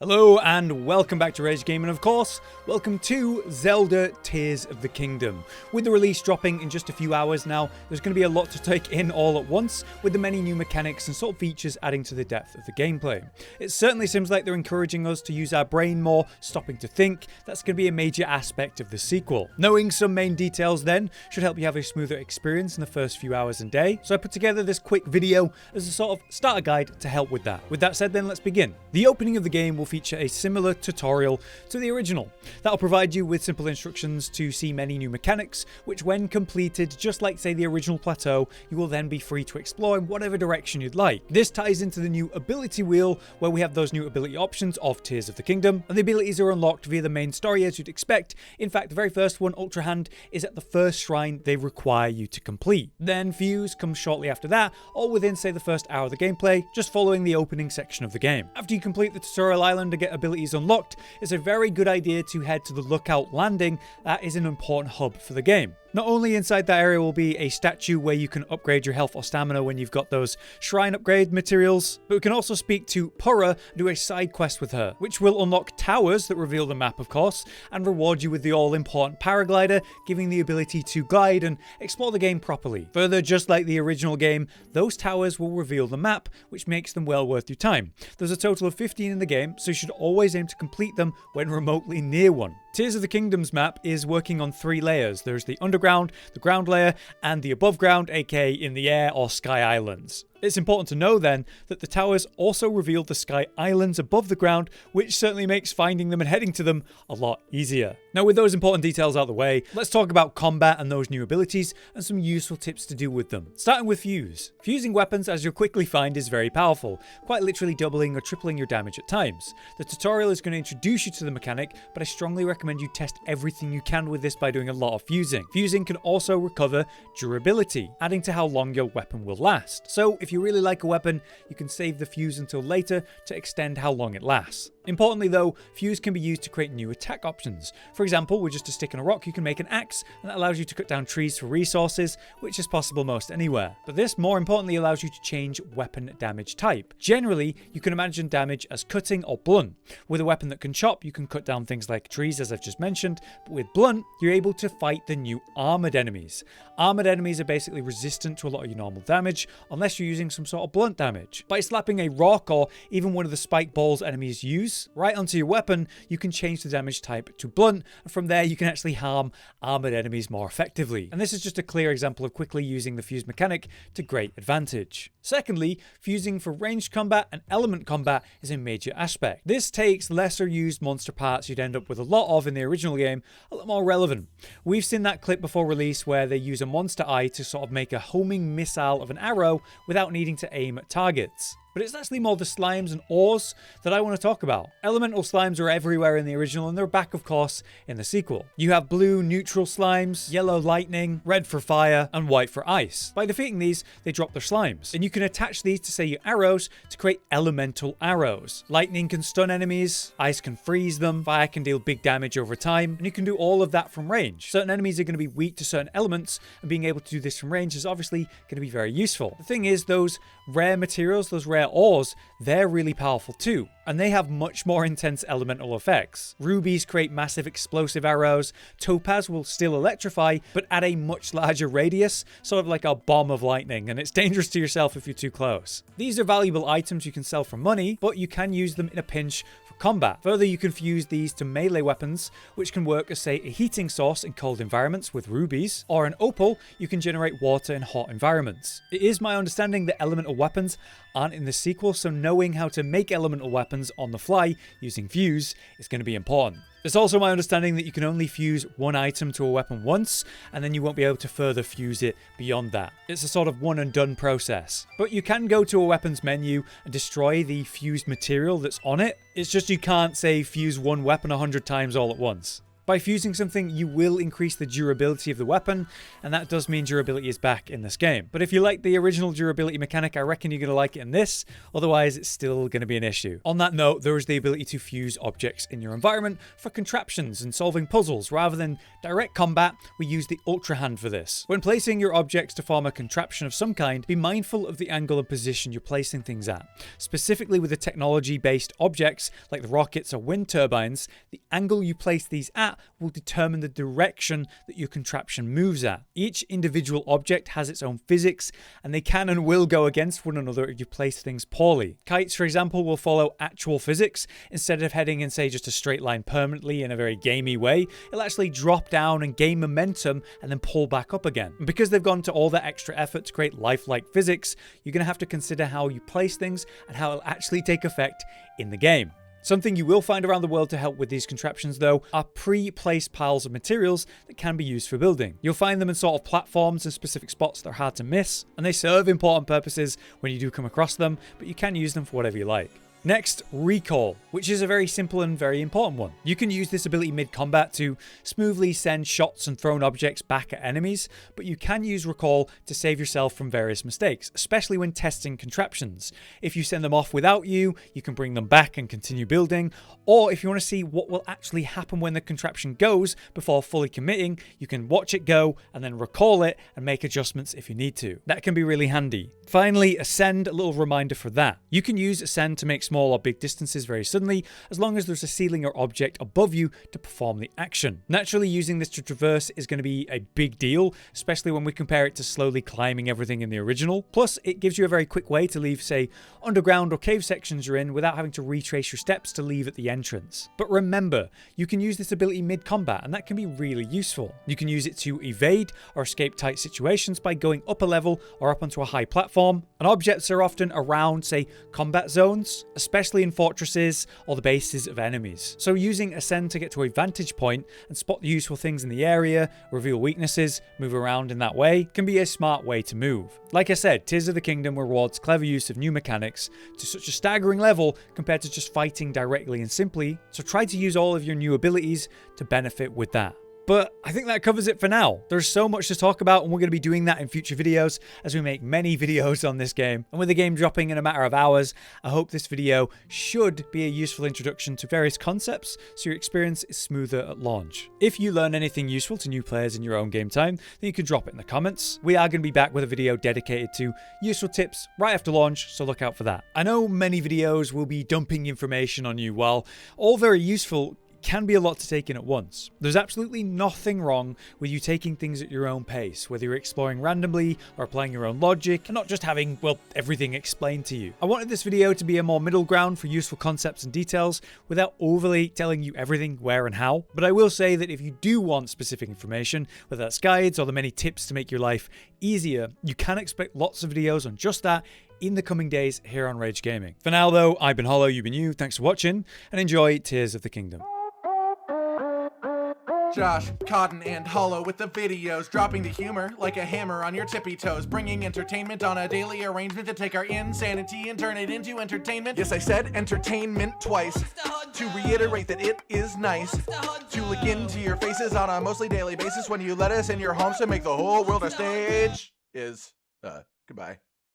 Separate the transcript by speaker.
Speaker 1: Hello and welcome back to Rage Gaming, and of course, welcome to Zelda Tears of the Kingdom. With the release dropping in just a few hours now, there's going to be a lot to take in all at once, with the many new mechanics and sort of features adding to the depth of the gameplay. It certainly seems like they're encouraging us to use our brain more, stopping to think. That's going to be a major aspect of the sequel. Knowing some main details then should help you have a smoother experience in the first few hours and day, so I put together this quick video as a sort of starter guide to help with that. With that said then, let's begin. The opening of the game will feature a similar tutorial to the original. That'll provide you with simple instructions to see many new mechanics, which when completed, just like say the original plateau, you will then be free to explore in whatever direction you'd like. This ties into the new ability wheel, where we have those new ability options of Tears of the Kingdom, and the abilities are unlocked via the main story as you'd expect. In fact, the very first one, ultrahand, is at the first shrine they require you to complete. Then fuse comes shortly after that, all within say the first hour of the gameplay, just following the opening section of the game. After you complete the tutorial island and get abilities unlocked, it's a very good idea to head to the Lookout Landing. That is an important hub for the game. Not only inside that area will be a statue where you can upgrade your health or stamina when you've got those shrine upgrade materials, but we can also speak to Purah and do a side quest with her, which will unlock towers that reveal the map of course, and reward you with the all-important paraglider, giving the ability to glide and explore the game properly. Further, just like the original game, those towers will reveal the map, which makes them well worth your time. There's a total of 15 in the game, so you should always aim to complete them when remotely near one. Tears of the Kingdom's map is working on 3 layers. There's the underground, the ground layer, and the above ground, aka in the air or sky islands. It's important to know then that the towers also reveal the sky islands above the ground, which certainly makes finding them and heading to them a lot easier. Now with those important details out of the way, let's talk about combat and those new abilities and some useful tips to do with them. Starting with fuse. Fusing weapons, as you'll quickly find, is very powerful, quite literally doubling or tripling your damage at times. The tutorial is going to introduce you to the mechanic, but I strongly recommend you test everything you can with this by doing a lot of fusing. Fusing can also recover durability, adding to how long your weapon will last. So if you really like a weapon, you can save the fuse until later to extend how long it lasts. Importantly though, fuse can be used to create new attack options. For example, with just a stick and a rock you can make an axe, and that allows you to cut down trees for resources, which is possible most anywhere. But this more importantly allows you to change weapon damage type. Generally, you can imagine damage as cutting or blunt. With a weapon that can chop, you can cut down things like trees as I've just mentioned, but with blunt, you're able to fight the new armored enemies. Armored enemies are basically resistant to a lot of your normal damage, unless you're using some sort of blunt damage. By slapping a rock or even one of the spike balls enemies use right onto your weapon, you can change the damage type to blunt, and from there you can actually harm armored enemies more effectively. And this is just a clear example of quickly using the fuse mechanic to great advantage. Secondly, fusing for ranged combat and element combat is a major aspect. This takes lesser used monster parts you'd end up with a lot of in the original game a lot more relevant. We've seen that clip before release where they use a monster eye to sort of make a homing missile of an arrow without needing to aim at targets. But it's actually more the slimes and ores that I want to talk about. Elemental slimes are everywhere in the original, and they're back of course in the sequel. You have blue neutral slimes, yellow lightning, red for fire, and white for ice. By defeating these, they drop their slimes, and you can attach these to say your arrows to create elemental arrows. Lightning can stun enemies, ice can freeze them, fire can deal big damage over time, and you can do all of that from range. Certain enemies are going to be weak to certain elements, and being able to do this from range is obviously going to be very useful. The thing is, those rare materials, those rare ores, they're really powerful too, and they have much more intense elemental effects. Rubies create massive explosive arrows, topaz will still electrify, but at a much larger radius, sort of like a bomb of lightning, and it's dangerous to yourself if you're too close. These are valuable items you can sell for money, but you can use them in a pinch for combat. Further, you can fuse these to melee weapons, which can work as say a heating source in cold environments with rubies, or an opal, you can generate water in hot environments. It is my understanding that elemental weapons aren't in the sequel, so knowing how to make elemental weapons on the fly using fuse is going to be important. It's also my understanding that you can only fuse one item to a weapon once, and then you won't be able to further fuse it beyond that. It's a sort of one and done process. But you can go to a weapons menu and destroy the fused material that's on it. It's just you can't say fuse one weapon 100 times all at once. By fusing something, you will increase the durability of the weapon, and that does mean durability is back in this game. But if you like the original durability mechanic, I reckon you're going to like it in this, otherwise it's still going to be an issue. On that note, there is the ability to fuse objects in your environment for contraptions and solving puzzles. Rather than direct combat, we use the ultrahand for this. When placing your objects to form a contraption of some kind, be mindful of the angle and position you're placing things at. Specifically with the technology-based objects like the rockets or wind turbines, the angle you place these at will determine the direction that your contraption moves at. Each individual object has its own physics, and they can and will go against one another if you place things poorly. Kites, for example, will follow actual physics. Instead of heading in, say, just a straight line permanently in a very gamey way, it'll actually drop down and gain momentum and then pull back up again. And because they've gone to all that extra effort to create lifelike physics, you're going to have to consider how you place things and how it'll actually take effect in the game. Something you will find around the world to help with these contraptions, though, are pre-placed piles of materials that can be used for building. You'll find them in sort of platforms and specific spots that are hard to miss, and they serve important purposes when you do come across them, but you can use them for whatever you like. Next, recall, which is a very simple and very important one. You can use this ability mid-combat to smoothly send shots and thrown objects back at enemies, but you can use recall to save yourself from various mistakes, especially when testing contraptions. If you send them off without you, you can bring them back and continue building, or if you want to see what will actually happen when the contraption goes before fully committing, you can watch it go and then recall it and make adjustments if you need to. That can be really handy. Finally, ascend, a little reminder for that. You can use ascend to make small or big distances very suddenly, as long as there's a ceiling or object above you to perform the action. Naturally, using this to traverse is going to be a big deal, especially when we compare it to slowly climbing everything in the original. Plus, it gives you a very quick way to leave, say, underground or cave sections you're in without having to retrace your steps to leave at the entrance. But remember, you can use this ability mid-combat, and that can be really useful. You can use it to evade or escape tight situations by going up a level or up onto a high platform, and objects are often around, say, combat zones, especially in fortresses or the bases of enemies. So using ascend to get to a vantage point and spot the useful things in the area, reveal weaknesses, move around in that way, can be a smart way to move. Like I said, Tears of the Kingdom rewards clever use of new mechanics to such a staggering level compared to just fighting directly and simply, so try to use all of your new abilities to benefit with that. But I think that covers it for now. There's so much to talk about, and we're going to be doing that in future videos as we make many videos on this game. And with the game dropping in a matter of hours, I hope this video should be a useful introduction to various concepts so your experience is smoother at launch. If you learn anything useful to new players in your own game time, then you can drop it in the comments. We are going to be back with a video dedicated to useful tips right after launch, so look out for that. I know many videos will be dumping information on you. While all very useful, can be a lot to take in at once. There's absolutely nothing wrong with you taking things at your own pace, whether you're exploring randomly or applying your own logic and not just having, well, everything explained to you. I wanted this video to be a more middle ground for useful concepts and details without overly telling you everything, where and how. But I will say that if you do want specific information, whether that's guides or the many tips to make your life easier, you can expect lots of videos on just that in the coming days here on Rage Gaming. For now though, I've been Hollow, you've been you, thanks for watching, and enjoy Tears of the Kingdom.
Speaker 2: Josh, Cotton, and Hollow with the videos, dropping the humor like a hammer on your tippy toes, bringing entertainment on a daily arrangement to take our insanity and turn it into entertainment. Yes, I said entertainment twice, to reiterate that it is nice to look into your faces on a mostly daily basis when you let us in your homes to make the whole world our stage. Goodbye.